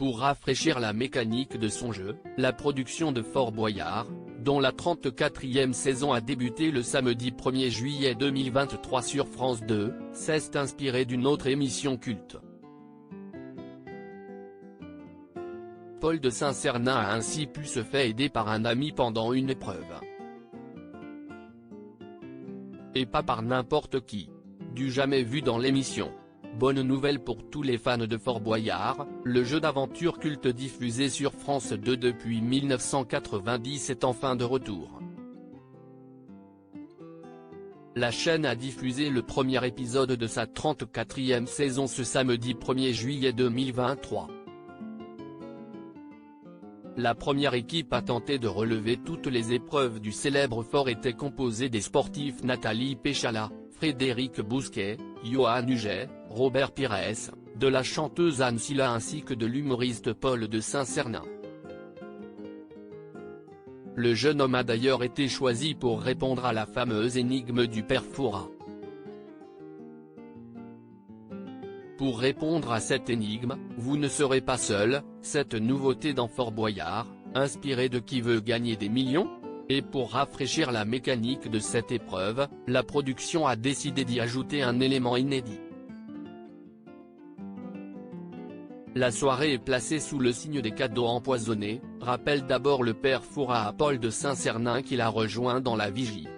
Pour rafraîchir la mécanique de son jeu, la production de Fort Boyard, dont la 34e saison a débuté le samedi 1er juillet 2023 sur France 2, s'est inspirée d'une autre émission culte. Paul de Saint-Cernin a ainsi pu se faire aider par un ami pendant une épreuve. Et pas par n'importe qui. Du jamais vu dans l'émission. Bonne nouvelle pour tous les fans de Fort Boyard, le jeu d'aventure culte diffusé sur France 2 depuis 1990 est enfin de retour. La chaîne a diffusé le premier épisode de sa 34e saison ce samedi 1er juillet 2023. La première équipe à tenter de relever toutes les épreuves du célèbre fort était composée des sportifs Nathalie Péchala, Frédéric Bousquet, Johan Huget, Robert Pires, de la chanteuse Anne Silla ainsi que de l'humoriste Paul de Saint-Cernin. Le jeune homme a d'ailleurs été choisi pour répondre à la fameuse énigme du père Fouras. Pour répondre à cette énigme, vous ne serez pas seul, cette nouveauté dans Fort Boyard, inspirée de Qui veut gagner des millions ? Et pour rafraîchir la mécanique de cette épreuve, la production a décidé d'y ajouter un élément inédit. La soirée est placée sous le signe des cadeaux empoisonnés, rappelle d'abord le père Fouras à Paul de Saint-Cernin qui l'a rejoint dans la vigie.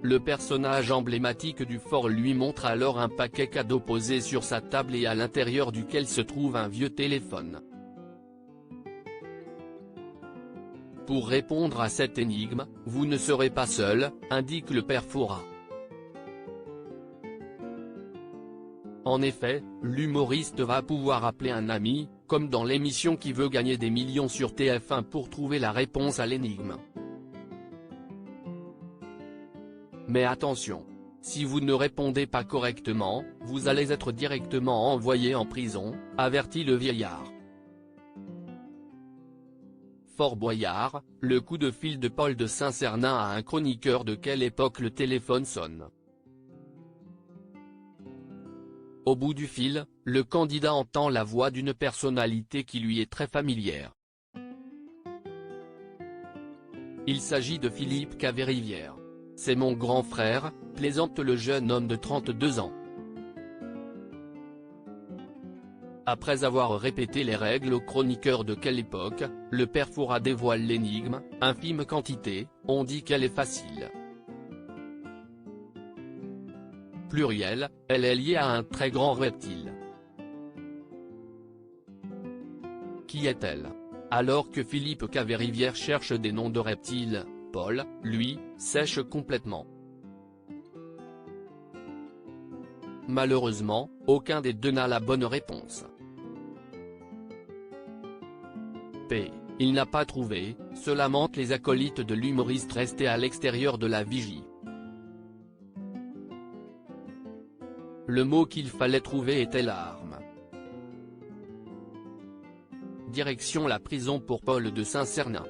Le personnage emblématique du fort lui montre alors un paquet cadeau posé sur sa table et à l'intérieur duquel se trouve un vieux téléphone. Pour répondre à cette énigme, vous ne serez pas seul, indique le père Fouras. En effet, l'humoriste va pouvoir appeler un ami, comme dans l'émission Qui veut gagner des millions sur TF1 pour trouver la réponse à l'énigme. Mais attention, si vous ne répondez pas correctement, vous allez être directement envoyé en prison, avertit le vieillard. Fort Boyard, le coup de fil de Paul de Saint-Cernin à un chroniqueur. De quelle époque le téléphone sonne. Au bout du fil, le candidat entend la voix d'une personnalité qui lui est très familière. Il s'agit de Philippe Caverivière. C'est mon grand frère, plaisante le jeune homme de 32 ans. Après avoir répété les règles au chroniqueur. De quelle époque, le père Fouras dévoile l'énigme, infime quantité, on dit qu'elle est facile. Pluriel, elle est liée à un très grand reptile. Qui est-elle? Alors que Philippe Caverivière cherche des noms de reptiles, Paul, lui, sèche complètement. Malheureusement, aucun des deux n'a la bonne réponse. Il n'a pas trouvé, se lamentent les acolytes de l'humoriste restés à l'extérieur de la vigie. Le mot qu'il fallait trouver était larme. Direction la prison pour Paul de Saint-Cernin.